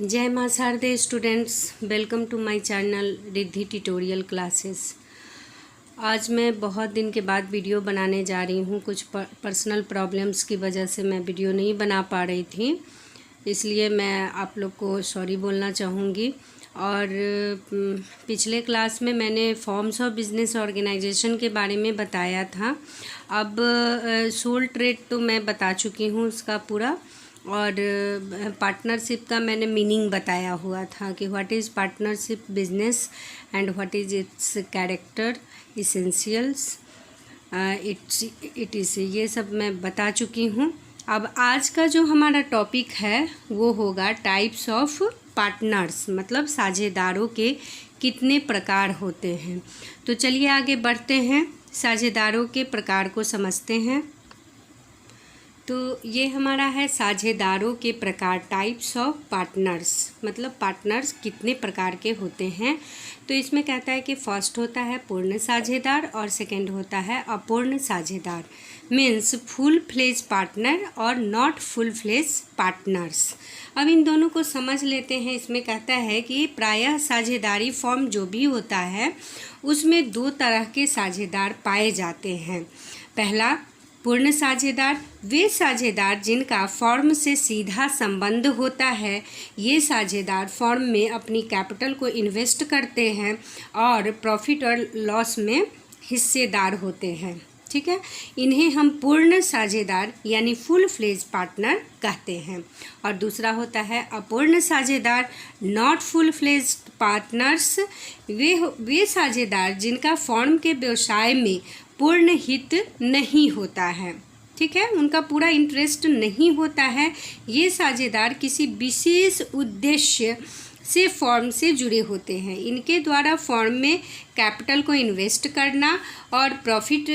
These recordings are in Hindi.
जय मां Sharde students, welcome to my channel Riddhi tutorial classes. आज मैं बहुत दिन के बाद वीडियो बनाने जा रही हूँ। कुछ पर्सनल प्रॉब्लम्स की वजह से मैं वीडियो नहीं बना पा रही थी, इसलिए मैं आप लोग को सॉरी बोलना चाहूँगी। और पिछले क्लास में मैंने फॉर्म्स ऑफ बिजनेस ऑर्गेनाइजेशन के बारे में बताया था। अब सोल ट्रेड तो मैं बता चुकी हूँ उसका पूरा, और पार्टनरशिप का मैंने मीनिंग बताया हुआ था कि what is partnership business and what is it's character essentials it is, ये सब मैं बता चुकी हूँ। अब आज का जो हमारा टॉपिक है वो होगा टाइप्स ऑफ पार्टनर्स, मतलब साझेदारों के कितने प्रकार होते हैं। तो चलिए आगे बढ़ते हैं, साझेदारों के प्रकार को समझते हैं। तो ये हमारा है साझेदारों के प्रकार, टाइप्स ऑफ पार्टनर्स, मतलब पार्टनर्स कितने प्रकार के होते हैं। तो इसमें कहता है कि फर्स्ट होता है पूर्ण साझेदार और सेकंड होता है अपूर्ण साझेदार। मीन्स फुल फ्लेज पार्टनर और नॉट फुल फ्लेज पार्टनर्स। अब इन दोनों को समझ लेते हैं। इसमें कहता है कि प्रायः साझेदारी फॉर्म जो भी होता है उसमें दो तरह के साझेदार पाए जाते हैं। पहला पूर्ण साझेदार, वे साझेदार जिनका फॉर्म से सीधा संबंध होता है। ये साझेदार फॉर्म में अपनी कैपिटल को इन्वेस्ट करते हैं और प्रॉफिट और लॉस में हिस्सेदार होते हैं। ठीक है, इन्हें हम पूर्ण साझेदार यानी फुल फ्लेज पार्टनर कहते हैं। और दूसरा होता है अपूर्ण साझेदार, नॉट फुल फ्लेज पार्टनर्स। वे साझेदार जिनका फॉर्म के व्यवसाय में पूर्ण हित नहीं होता है। ठीक है, उनका पूरा इंटरेस्ट नहीं होता है। ये साझेदार किसी विशेष उद्देश्य से फॉर्म से जुड़े होते हैं। इनके द्वारा फॉर्म में कैपिटल को इन्वेस्ट करना और प्रॉफिट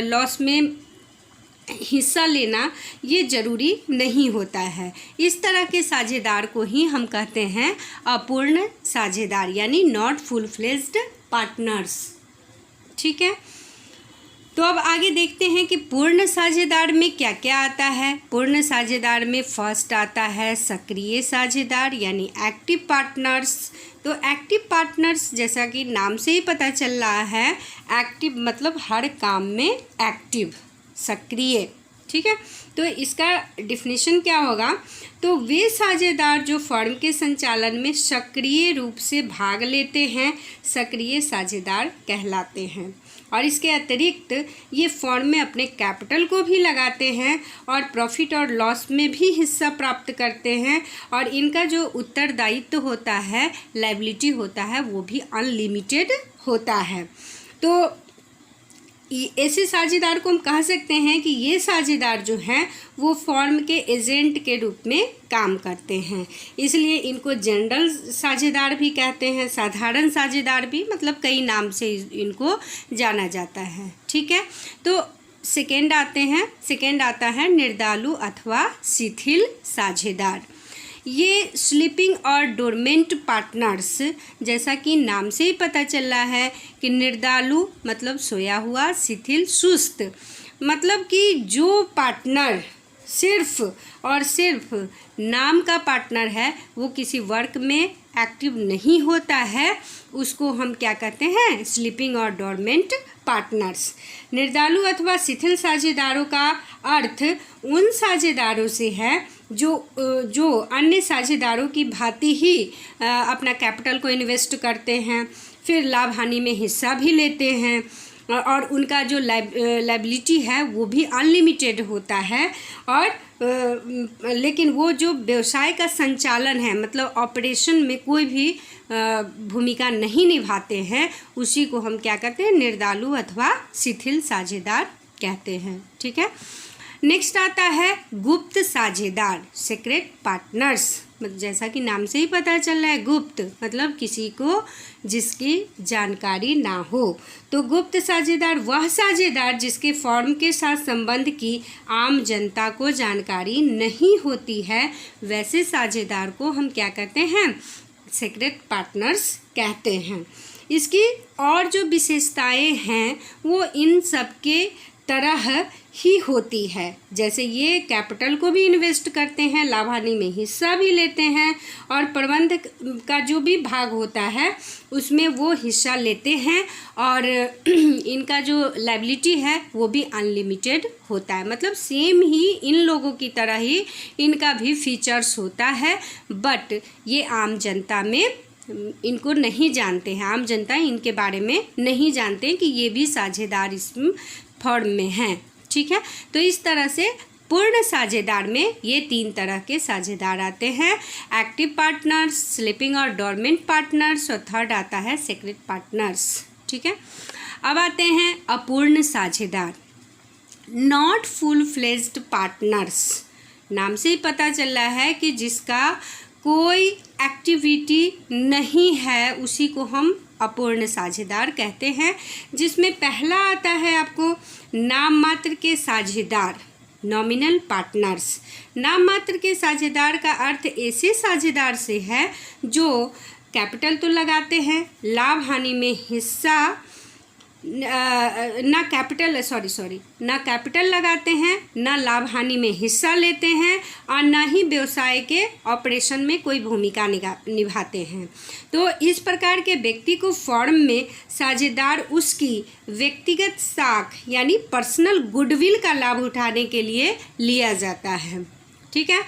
लॉस में हिस्सा लेना ये जरूरी नहीं होता है। इस तरह के साझेदार को ही हम कहते हैं अपूर्ण साझेदार यानी नॉट फुल फ्लेज्ड पार्टनर्स। ठीक है, तो अब आगे देखते हैं कि पूर्ण साझेदार में क्या क्या आता है। पूर्ण साझेदार में फर्स्ट आता है सक्रिय साझेदार यानी एक्टिव पार्टनर्स। तो एक्टिव पार्टनर्स जैसा कि नाम से ही पता चल रहा है, एक्टिव मतलब हर काम में एक्टिव, सक्रिय। ठीक है, तो इसका डिफिनीशन क्या होगा, तो वे साझेदार जो फर्म के संचालन में सक्रिय रूप से भाग लेते हैं सक्रिय साझेदार कहलाते हैं। और इसके अतिरिक्त ये फर्म में अपने कैपिटल को भी लगाते हैं और प्रॉफिट और लॉस में भी हिस्सा प्राप्त करते हैं। और इनका जो उत्तरदायित्व होता है, लायबिलिटी होता है, वो भी अनलिमिटेड होता है। तो ऐसे साझेदार को हम कह सकते हैं कि ये साझेदार जो हैं वो फॉर्म के एजेंट के रूप में काम करते हैं, इसलिए इनको जनरल साझेदार भी कहते हैं, साधारण साझेदार भी, मतलब कई नाम से इनको जाना जाता है। ठीक है, तो सेकेंड आता है निर्दालु अथवा शिथिल साझेदार। ये स्लीपिंग और डोरमेंट पार्टनर्स, जैसा कि नाम से ही पता चल रहा है कि निर्दालु मतलब सोया हुआ, शिथिल सुस्त, मतलब कि जो पार्टनर सिर्फ और सिर्फ नाम का पार्टनर है, वो किसी वर्क में एक्टिव नहीं होता है, उसको हम क्या कहते हैं, स्लीपिंग और डोरमेंट पार्टनर्स। निर्दालु अथवा शिथिल साझेदारों का अर्थ उन साझेदारों से है जो अन्य साझेदारों की भांति ही अपना कैपिटल को इन्वेस्ट करते हैं, फिर लाभ हानि में हिस्सा भी लेते हैं, और उनका जो लायबिलिटी है वो भी अनलिमिटेड होता है। और लेकिन वो जो व्यवसाय का संचालन है, मतलब ऑपरेशन में कोई भी भूमिका नहीं निभाते हैं, उसी को हम क्या कहते हैं, निर्दालु अथवा शिथिल साझेदार कहते हैं। ठीक है, नेक्स्ट आता है गुप्त साझेदार, सीक्रेट पार्टनर्स। जैसा कि नाम से ही पता चल रहा है, गुप्त मतलब किसी को जिसकी जानकारी ना हो। तो गुप्त साझेदार वह साझेदार जिसके फॉर्म के साथ संबंध की आम जनता को जानकारी नहीं होती है, वैसे साझेदार को हम क्या कहते हैं, सीक्रेट पार्टनर्स कहते हैं। इसकी और जो विशेषताएं हैं वो इन सब के तरह ही होती है। जैसे ये कैपिटल को भी इन्वेस्ट करते हैं, लाभ हानि में हिस्सा भी लेते हैं, और प्रबंध का जो भी भाग होता है उसमें वो हिस्सा लेते हैं, और इनका जो लायबिलिटी है वो भी अनलिमिटेड होता है। मतलब सेम ही इन लोगों की तरह ही इनका भी फीचर्स होता है, बट ये आम जनता में इनको नहीं जानते हैं, आम जनता इनके बारे में नहीं जानते हैं कि ये भी साझेदार इस फॉर्म में हैं। ठीक है, तो इस तरह से पूर्ण साझेदार में ये 3 तरह के साझेदार आते हैं, एक्टिव पार्टनर्स, स्लीपिंग और डोरमेंट पार्टनर्स, और थर्ड आता है सीक्रेट पार्टनर्स। ठीक है, अब आते हैं अपूर्ण साझेदार, नॉट फुल फ्लेज्ड पार्टनर्स। नाम से ही पता चल रहा है कि जिसका कोई एक्टिविटी नहीं है उसी को हम अपूर्ण साझेदार कहते हैं। जिसमें पहला आता है आपको नाम मात्र के साझेदार, नॉमिनल पार्टनर्स। नाम मात्र के साझेदार का अर्थ ऐसे साझेदार से है जो कैपिटल तो लगाते हैं, लाभ हानि में हिस्सा ना कैपिटल लगाते हैं, ना लाभ हानि में हिस्सा लेते हैं, और ना ही व्यवसाय के ऑपरेशन में कोई भूमिका निभाते हैं। तो इस प्रकार के व्यक्ति को फॉर्म में साझेदार उसकी व्यक्तिगत साख यानी पर्सनल गुडविल का लाभ उठाने के लिए लिया जाता है। ठीक है,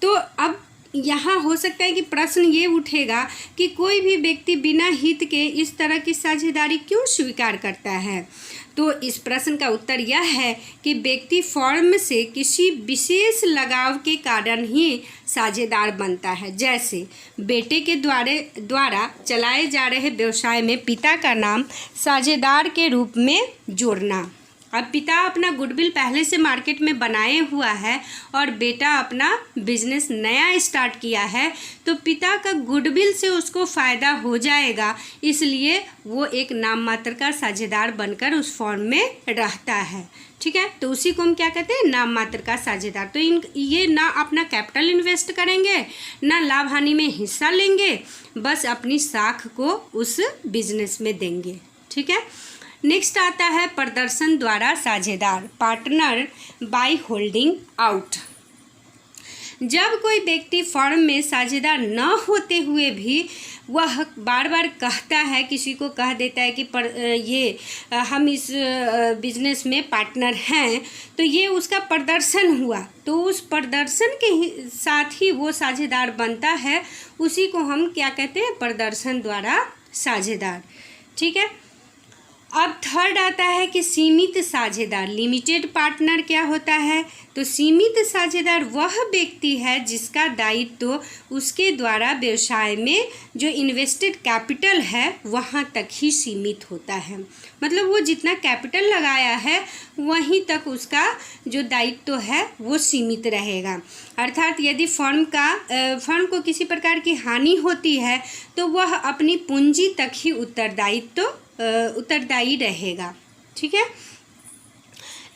तो अब यहाँ हो सकता है कि प्रश्न ये उठेगा कि कोई भी व्यक्ति बिना हित के इस तरह की साझेदारी क्यों स्वीकार करता है। तो इस प्रश्न का उत्तर यह है कि व्यक्ति फॉर्म से किसी विशेष लगाव के कारण ही साझेदार बनता है। जैसे बेटे के द्वारा चलाए जा रहे व्यवसाय में पिता का नाम साझेदार के रूप में जोड़ना। अब पिता अपना गुडविल पहले से मार्केट में बनाए हुआ है और बेटा अपना बिजनेस नया स्टार्ट किया है, तो पिता का गुडविल से उसको फ़ायदा हो जाएगा, इसलिए वो एक नाम मात्र का साझेदार बनकर उस फॉर्म में रहता है। ठीक है, तो उसी को हम क्या कहते हैं, नाम मात्र का साझेदार। तो ये ना अपना कैपिटल इन्वेस्ट करेंगे, ना लाभ हानि में हिस्सा लेंगे, बस अपनी साख को उस बिजनेस में देंगे। ठीक है, नेक्स्ट आता है प्रदर्शन द्वारा साझेदार, पार्टनर बाय होल्डिंग आउट। जब कोई व्यक्ति फर्म में साझेदार न होते हुए भी वह बार बार कहता है, किसी को कह देता है कि हम इस बिजनेस में पार्टनर हैं, तो ये उसका प्रदर्शन हुआ, तो उस प्रदर्शन के साथ ही वो साझेदार बनता है। उसी को हम क्या कहते हैं, प्रदर्शन द्वारा साझेदार। ठीक है, अब थर्ड आता है कि सीमित साझेदार, लिमिटेड पार्टनर क्या होता है। तो सीमित साझेदार वह व्यक्ति है जिसका दायित्व उसके द्वारा व्यवसाय में जो इन्वेस्टेड कैपिटल है वहाँ तक ही सीमित होता है। मतलब वो जितना कैपिटल लगाया है वहीं तक उसका जो दायित्व है वो सीमित रहेगा। अर्थात यदि फर्म को किसी प्रकार की हानि होती है तो वह अपनी पूंजी तक ही उत्तरदायी रहेगा। ठीक है,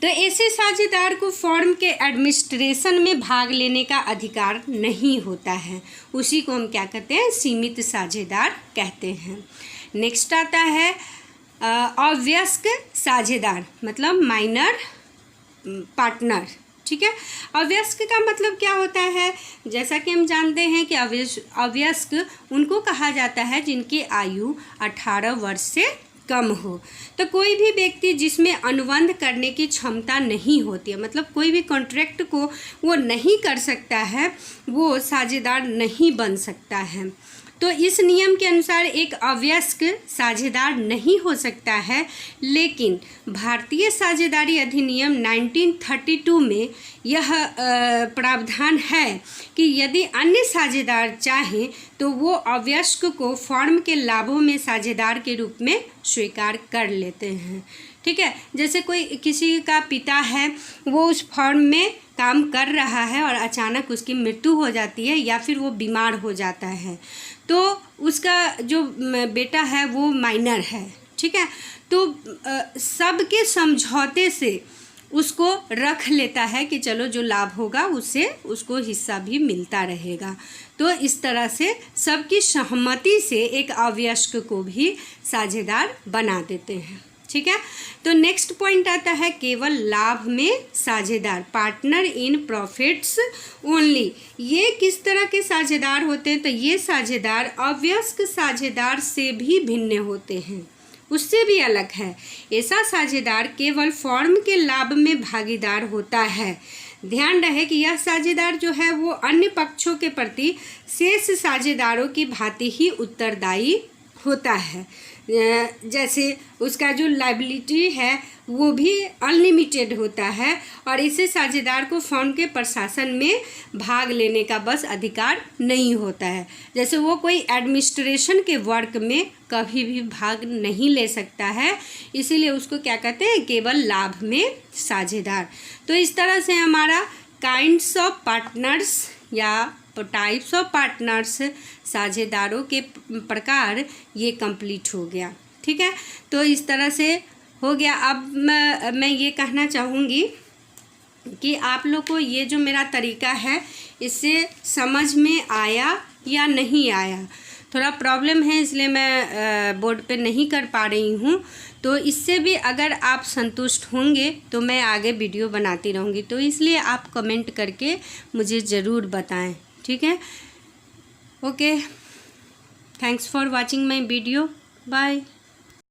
तो ऐसे साझेदार को फर्म के एडमिनिस्ट्रेशन में भाग लेने का अधिकार नहीं होता है। उसी को हम क्या कहते हैं, सीमित साझेदार कहते हैं। नेक्स्ट आता है अवयस्क साझेदार, मतलब माइनर पार्टनर। ठीक है, अवयस्क का मतलब क्या होता है, जैसा कि हम जानते हैं कि अवयस्क उनको कहा जाता है जिनकी आयु 18 वर्ष से कम हो। तो कोई भी व्यक्ति जिसमें अनुबंध करने की क्षमता नहीं होती है, मतलब कोई भी कॉन्ट्रैक्ट को वो नहीं कर सकता है, वो साझेदार नहीं बन सकता है। तो इस नियम के अनुसार एक अवयस्क साझेदार नहीं हो सकता है, लेकिन भारतीय साझेदारी अधिनियम 1932 में यह प्रावधान है कि यदि अन्य साझेदार चाहें तो वो अवयस्क को फर्म के लाभों में साझेदार के रूप में स्वीकार कर लेते हैं। ठीक है, जैसे किसी का पिता है, वो उस फर्म में काम कर रहा है और अचानक उसकी मृत्यु हो जाती है या फिर वो बीमार हो जाता है, तो उसका जो बेटा है वो माइनर है। ठीक है, तो सबके समझौते से उसको रख लेता है कि चलो जो लाभ होगा उससे उसको हिस्सा भी मिलता रहेगा। तो इस तरह से सबकी सहमति से एक अवयस्क को भी साझेदार बना देते हैं। ठीक है। तो नेक्स्ट पॉइंट आता है केवल लाभ में साझेदार, पार्टनर इन प्रॉफिट्स ओनली। ये किस तरह के साझेदार होते हैं? तो ये साझेदार अवयस्क साझेदार से भी भिन्न होते हैं, उससे भी अलग है। ऐसा साझेदार केवल फर्म के लाभ में भागीदार होता है। ध्यान रहे कि यह साझेदार जो है वो अन्य पक्षों के प्रति शेष साझेदारों की भांति ही उत्तरदायी होता है। जैसे उसका जो लायबिलिटी है वो भी अनलिमिटेड होता है और इसे साझेदार को फर्म के प्रशासन में भाग लेने का बस अधिकार नहीं होता है। जैसे वो कोई एडमिनिस्ट्रेशन के वर्क में कभी भी भाग नहीं ले सकता है, इसीलिए उसको क्या कहते हैं? केवल लाभ में साझेदार। तो इस तरह से हमारा काइंड्स ऑफ पार्टनर्स या टाइप्स ऑफ पार्टनर्स, साझेदारों के प्रकार, ये कंप्लीट हो गया। ठीक है, तो इस तरह से हो गया। अब मैं ये कहना चाहूँगी कि आप लोग को ये जो मेरा तरीका है इससे समझ में आया या नहीं आया। थोड़ा प्रॉब्लम है इसलिए मैं बोर्ड पे नहीं कर पा रही हूँ। तो इससे भी अगर आप संतुष्ट होंगे तो मैं आगे वीडियो बनाती रहूँगी, तो इसलिए आप कमेंट करके मुझे ज़रूर बताएं। ठीक है, okay, thanks for watching my video, bye.